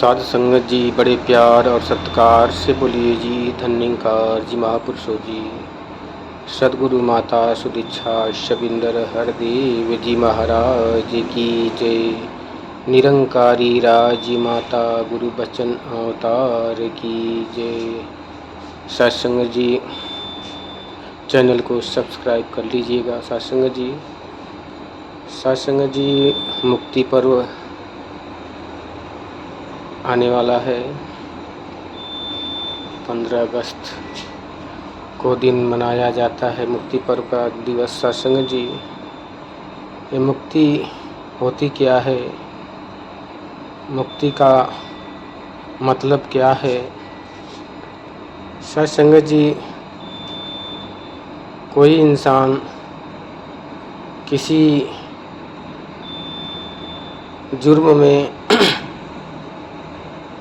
साधु संगत जी, बड़े प्यार और सत्कार से बोलिए जी। धन्यकार जी, महापुरुषों जी, सदगुरु माता सुदीक्षा शबिंदर हरदेव जी महाराज की जय। निरंकारी राजी माता गुरु बचन अवतार की जय। सत्संग जी, चैनल को सब्सक्राइब कर लीजिएगा। सत्संग जी, मुक्ति पर्व आने वाला है। 15 अगस्त को दिन मनाया जाता है मुक्ति पर्व का दिवस। सत्संग जी, ये मुक्ति होती क्या है, मुक्ति का मतलब क्या है? सत्संग जी, कोई इंसान किसी जुर्म में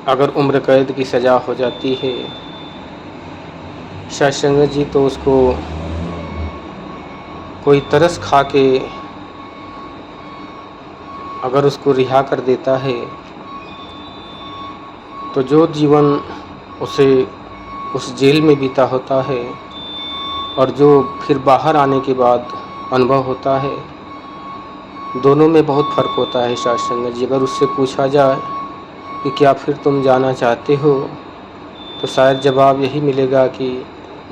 अगर उम्र कैद की सज़ा हो जाती है सत्संग जी, तो उसको कोई तरस खा के अगर उसको रिहा कर देता है तो जो जीवन उसे उस जेल में बीता होता है और जो फिर बाहर आने के बाद अनुभव होता है, दोनों में बहुत फ़र्क होता है। सत्संग जी, अगर उससे पूछा जाए कि क्या फिर तुम जाना चाहते हो, तो शायद जवाब यही मिलेगा कि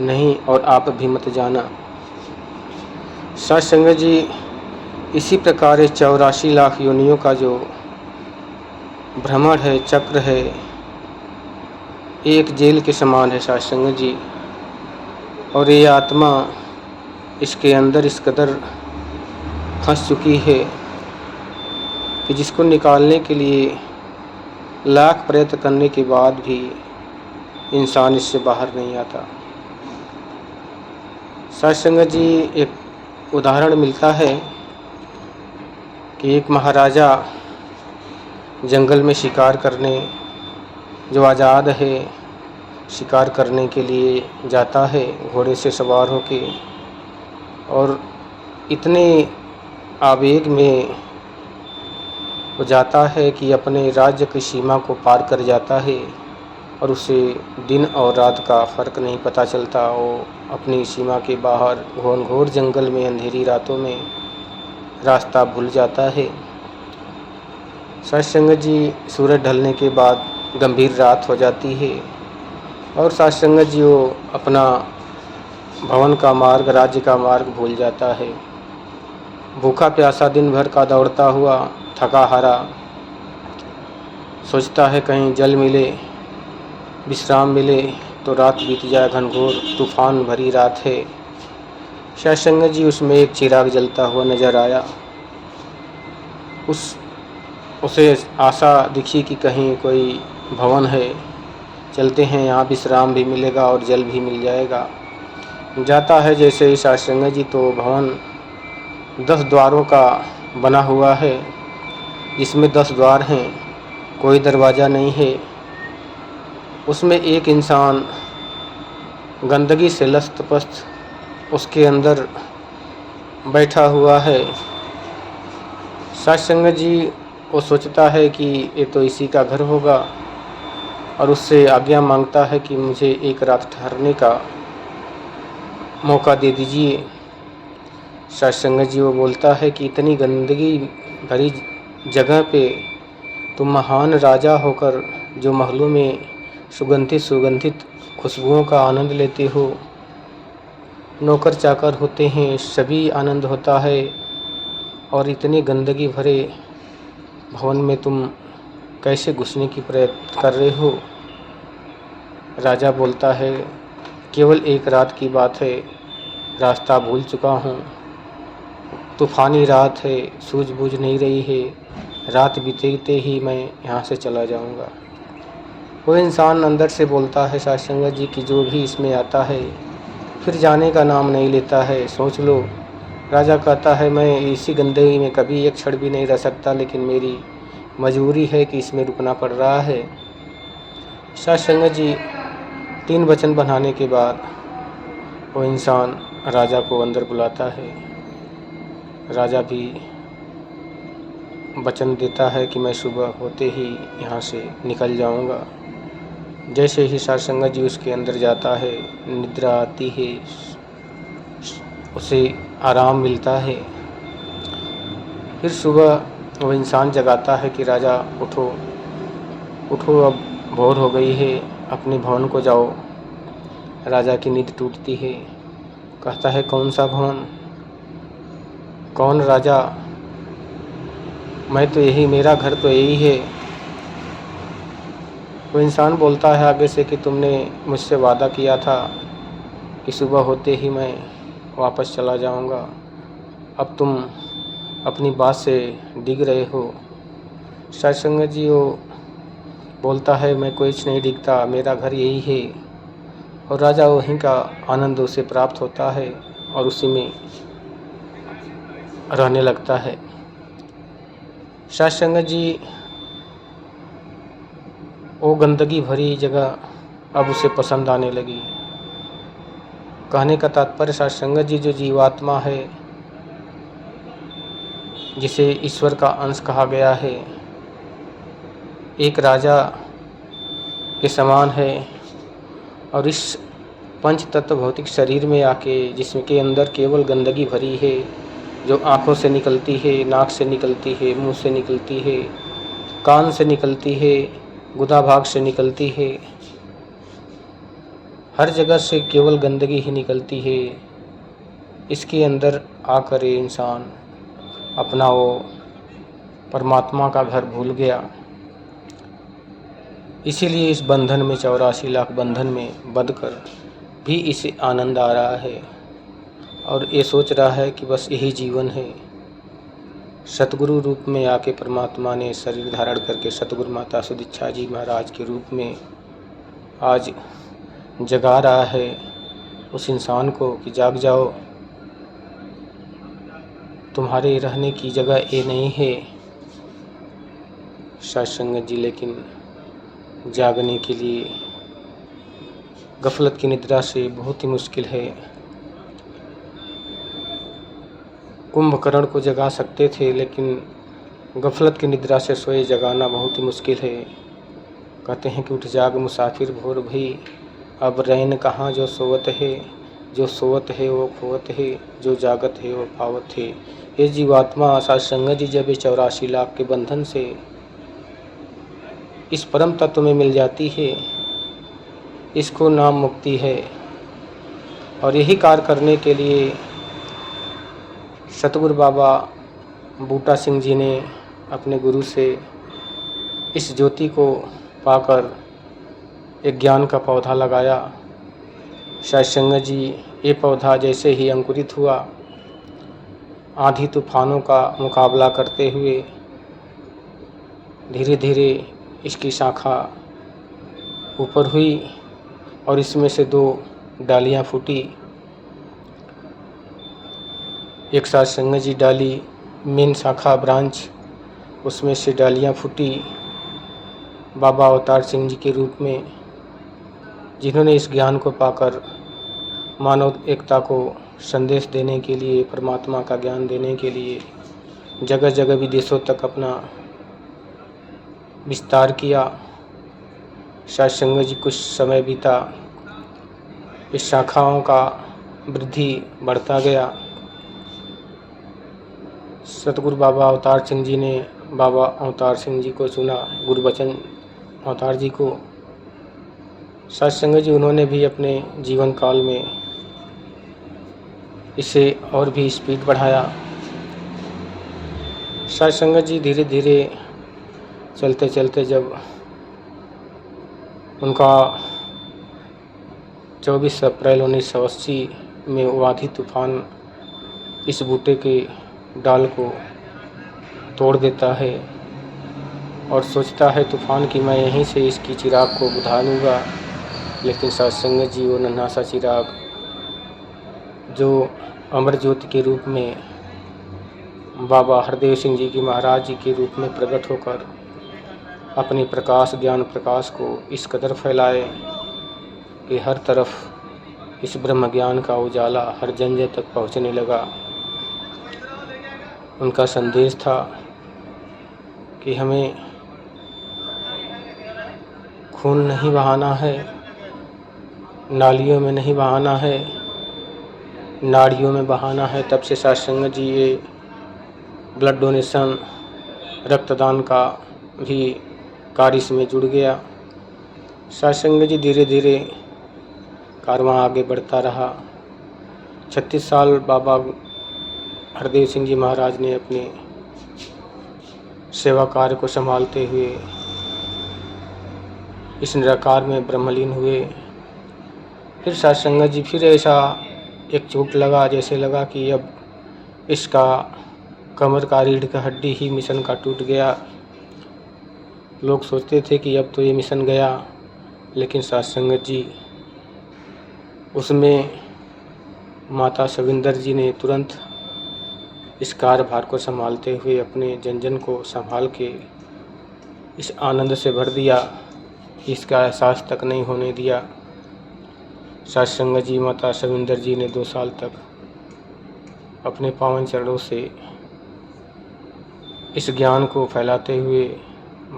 नहीं, और आप भी मत जाना। सत्संग जी, इसी प्रकार 84 लाख योनियों का जो भ्रमण है, चक्र है, एक जेल के समान है सत्संग जी। और ये आत्मा इसके अंदर इस कदर फंस चुकी है कि जिसको निकालने के लिए लाख प्रयत्न करने के बाद भी इंसान इससे बाहर नहीं आता। सत्संग जी, एक उदाहरण मिलता है कि एक महाराजा जंगल में शिकार करने, जो आज़ाद है, शिकार करने के लिए जाता है घोड़े से सवार होके, और इतने आवेग में वो जाता है कि अपने राज्य की सीमा को पार कर जाता है और उसे दिन और रात का फ़र्क नहीं पता चलता। वो अपनी सीमा के बाहर घोर जंगल में अंधेरी रातों में रास्ता भूल जाता है। सत्संग जी, सूरज ढलने के बाद गंभीर रात हो जाती है और सत्संग जी वो अपना भवन का मार्ग, राज्य का मार्ग भूल जाता है। भूखा प्यासा दिन भर का दौड़ता हुआ, थका हारा, सोचता है कहीं जल मिले, विश्राम मिले तो रात बीत जाए। घनघोर तूफान भरी रात है। सत्संग जी, उसमें एक चिराग जलता हुआ नजर आया। उसे आशा दिखी कि कहीं कोई भवन है, चलते हैं, यहाँ विश्राम भी मिलेगा और जल भी मिल जाएगा। जाता है जैसे ही सत्संग जी, तो भवन 10 द्वारों का बना हुआ है, जिसमें 10 द्वार हैं, कोई दरवाज़ा नहीं है। उसमें एक इंसान गंदगी से लथपथ उसके अंदर बैठा हुआ है। सत्संग जी, वो सोचता है कि ये तो इसी का घर होगा और उससे आज्ञा मांगता है कि मुझे एक रात ठहरने का मौका दे दीजिए। सत्संग जी, वो बोलता है कि इतनी गंदगी भरी जगह पे तुम महान राजा होकर जो महलों में सुगंधित खुशबुओं का आनंद लेते हो, नौकर चाकर होते हैं, सभी आनंद होता है, और इतनी गंदगी भरे भवन में तुम कैसे घुसने की प्रयत्न कर रहे हो? राजा बोलता है, केवल एक रात की बात है, रास्ता भूल चुका हूँ, तूफ़ानी रात है, सूझबूझ नहीं रही है, रात बीतते ही मैं यहाँ से चला जाऊँगा। वो इंसान अंदर से बोलता है सत्संग जी कि जो भी इसमें आता है फिर जाने का नाम नहीं लेता है। सोच लो, राजा कहता है मैं इसी गंदगी में कभी एक क्षण भी नहीं रह सकता, लेकिन मेरी मजबूरी है कि इसमें रुकना पड़ रहा है। सत्संग जी, 3 वचन बनाने के बाद वो इंसान राजा को अंदर बुलाता है। राजा भी वचन देता है कि मैं सुबह होते ही यहाँ से निकल जाऊँगा। जैसे ही सारसंगत जी उसके अंदर जाता है, निद्रा आती है, उसे आराम मिलता है। फिर सुबह वो इंसान जगाता है कि राजा उठो उठो, अब भोर हो गई है, अपने भवन को जाओ। राजा की नींद टूटती है। कहता है कौन सा भवन, कौन राजा, मैं तो यही, मेरा घर तो यही है। वो इंसान बोलता है आगे से कि तुमने मुझसे वादा किया था कि सुबह होते ही मैं वापस चला जाऊंगा, अब तुम अपनी बात से डिग रहे हो। सत्संगत जी वो बोलता है मैं कुछ नहीं डिगता, मेरा घर यही है। और राजा वहीं का आनंद उसे प्राप्त होता है और उसी में रहने लगता है। सत्संगत जी वो गंदगी भरी जगह अब उसे पसंद आने लगी। कहने का तात्पर्य सत्संगत जी जो जीवात्मा है, जिसे ईश्वर का अंश कहा गया है, एक राजा के समान है। और इस पंच तत्व भौतिक शरीर में आके, जिसमें के अंदर केवल गंदगी भरी है, जो आँखों से निकलती है, नाक से निकलती है, मुंह से निकलती है, कान से निकलती है, गुदा भाग से निकलती है, हर जगह से केवल गंदगी ही निकलती है। इसके अंदर आकर ये इंसान अपना वो परमात्मा का घर भूल गया। इसीलिए इस बंधन में, 84 लाख बंधन में बंध कर भी इसे आनंद आ रहा है और ये सोच रहा है कि बस यही जीवन है। सतगुरु रूप में आके परमात्मा ने शरीर धारण करके सतगुरु माता सुदीक्षा जी महाराज के रूप में आज जगा रहा है उस इंसान को कि जाग जाओ, तुम्हारे रहने की जगह ये नहीं है। सत्संगत जी लेकिन जागने के लिए गफलत की निद्रा से बहुत ही मुश्किल है। कुंभकर्ण को जगा सकते थे, लेकिन गफलत की निद्रा से सोए जगाना बहुत ही मुश्किल है। कहते हैं कि उठ जाग मुसाफिर भोर भई, अब रैन कहाँ जो सोवत है, जो सोवत है वो खोवत है, जो जागत है वो पावत है। ये जीवात्मा सत्संगत जी जब 84 लाख के बंधन से इस परम तत्व में मिल जाती है, इसको नाम मुक्ति है। और यही कार्य करने के लिए सतगुरु बाबा बूटा सिंह जी ने अपने गुरु से इस ज्योति को पाकर एक ज्ञान का पौधा लगाया। सत्संगत जी ये पौधा जैसे ही अंकुरित हुआ, आंधी तूफानों का मुकाबला करते हुए धीरे धीरे इसकी शाखा ऊपर हुई और इसमें से 2 डालियाँ फूटी। एक सत्संगत जी डाली, मेन शाखा ब्रांच, उसमें से डालियाँ फूटी बाबा अवतार सिंह जी के रूप में, जिन्होंने इस ज्ञान को पाकर मानव एकता को संदेश देने के लिए, परमात्मा का ज्ञान देने के लिए जगह जगह विदेशों तक अपना विस्तार किया। सत्संगत जी कुछ समय बीता, इस शाखाओं का वृद्धि बढ़ता गया। सतगुरु बाबा अवतार सिंह जी ने बाबा अवतार सिंह जी को चुना, गुरबचन अवतार जी को। सत्संगत जी उन्होंने भी अपने जीवन काल में इसे और भी स्पीड बढ़ाया। सत्संगत जी धीरे धीरे चलते चलते जब उनका 24 अप्रैल 1980 में वो आंधी तूफान इस बूटे के डाल को तोड़ देता है और सोचता है तूफान कि मैं यहीं से इसकी चिराग को बुझा लूँगा। लेकिन सत्संगत जी वो नन्हा सा चिराग जो अमर ज्योति के रूप में बाबा हरदेव सिंह जी की महाराज जी के रूप में प्रकट होकर अपने प्रकाश, ज्ञान प्रकाश को इस कदर फैलाए कि हर तरफ इस ब्रह्म ज्ञान का उजाला हर जन तक पहुँचने लगा। उनका संदेश था कि हमें खून नहीं बहाना है, नालियों में नहीं बहाना है, नाड़ियों में बहाना है। तब से सत्संग जी ये ब्लड डोनेशन, रक्तदान का भी कार्य इसमें जुड़ गया। सत्संग जी धीरे धीरे कारवां आगे बढ़ता रहा। 36 साल बाबा हरदेव सिंह जी महाराज ने अपने सेवा कार्य को संभालते हुए इस निराकार में ब्रह्मलीन हुए। फिर सत्संग जी फिर ऐसा एक चोट लगा, जैसे लगा कि अब इसका कमर का रीढ़ का हड्डी ही मिशन का टूट गया। लोग सोचते थे कि अब तो ये मिशन गया, लेकिन सत्संग जी उसमें माता सविंदर जी ने तुरंत इस कार्यभार को संभालते हुए अपने जन जन को संभाल के इस आनंद से भर दिया, इसका एहसास तक नहीं होने दिया। सत्संग जी माता सविंदर जी ने 2 साल तक अपने पावन चरणों से इस ज्ञान को फैलाते हुए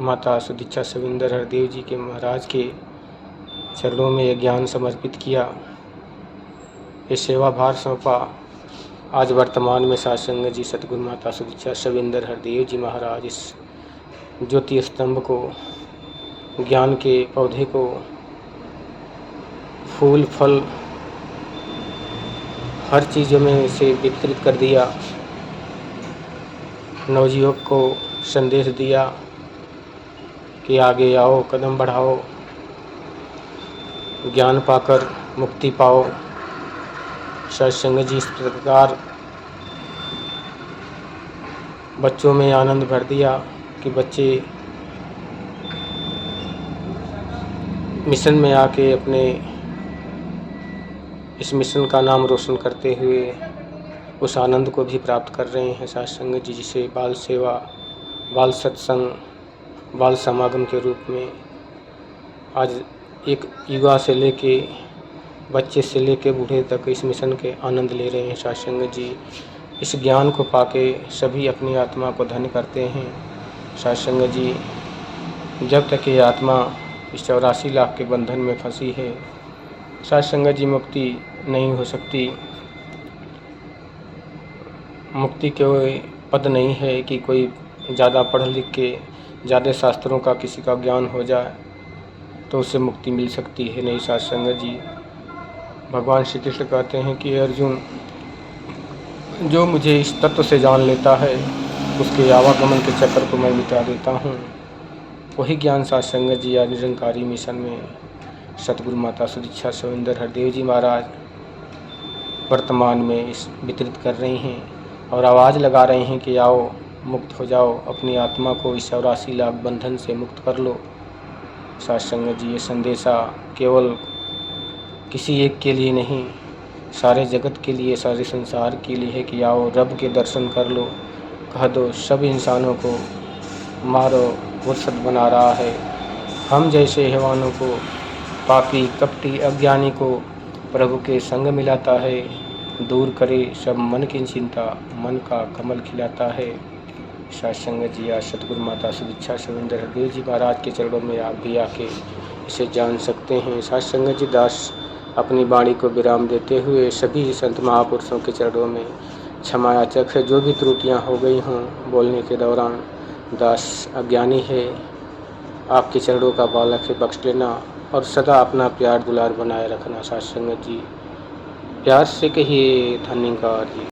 माता सुदीक्षा सविंदर हरदेव जी के महाराज के चरणों में यह ज्ञान समर्पित किया, ये सेवा भार सौंपा। आज वर्तमान में सत्संग जी सतगुरु माता सुदीक्षा सविंदर हरदेव जी महाराज इस ज्योति स्तंभ को, ज्ञान के पौधे को फूल फल हर चीज़ों में से वितरित कर दिया। नवयुवक को संदेश दिया कि आगे आओ, कदम बढ़ाओ, ज्ञान पाकर मुक्ति पाओ। सत्संग जी इस प्रकार बच्चों में आनंद भर दिया कि बच्चे मिशन में आके अपने इस मिशन का नाम रोशन करते हुए उस आनंद को भी प्राप्त कर रहे हैं। सत्संग जी जिसे बाल सेवा, बाल सत्संग, बाल समागम के रूप में आज एक युवा से लेके बच्चे से लेके बूढ़े तक इस मिशन के आनंद ले रहे हैं। सत्संग जी इस ज्ञान को पाके सभी अपनी आत्मा को धन्य करते हैं। सत्संग जी जब तक ये आत्मा इस 84 लाख के बंधन में फंसी है, सत्संग जी मुक्ति नहीं हो सकती। मुक्ति कोई पद नहीं है कि कोई ज़्यादा पढ़ लिख के ज़्यादा शास्त्रों का किसी का ज्ञान हो जाए तो उससे मुक्ति मिल सकती है। नहीं, सत्संग जी भगवान श्री कृष्ण कहते हैं कि अर्जुन, जो मुझे इस तत्व से जान लेता है उसके आवागमन के चक्कर को मैं मिटा देता हूँ। वही ज्ञान सत्संग जी आज निरंकारी मिशन में सतगुरु माता सुदीक्षा सविंदर हरदेव जी महाराज वर्तमान में इस वितरित कर रही हैं और आवाज़ लगा रहे हैं कि आओ, मुक्त हो जाओ, अपनी आत्मा को इस 84 लाख बंधन से मुक्त कर लो। सत्संग जी ये संदेशा केवल किसी एक के लिए नहीं, सारे जगत के लिए, सारे संसार के लिए है कि आओ रब के दर्शन कर लो। कह दो सब इंसानों को मारो, मुर्शद बना रहा है। हम जैसे हैवानों को, पापी कपटी अज्ञानी को प्रभु के संग मिलाता है। दूर करे सब मन की चिंता, मन का कमल खिलाता है। सत्संग जी या सतगुरु माता सुदीक्षा सविंदर हरदेव जी महाराज के चरणों में आप भी आके इसे जान सकते हैं। सत्संग जी दास अपनी वाणी को विराम देते हुए सभी संत महापुरुषों के चरणों में क्षमा याचक है। जो भी त्रुटियां हो गई हों बोलने के दौरान, दास अज्ञानी है, आपके चरणों का बालक है, बख्श लेना और सदा अपना प्यार दुलार बनाए रखना। सत्संग जी प्यार से कहिए धन्यवाद जी।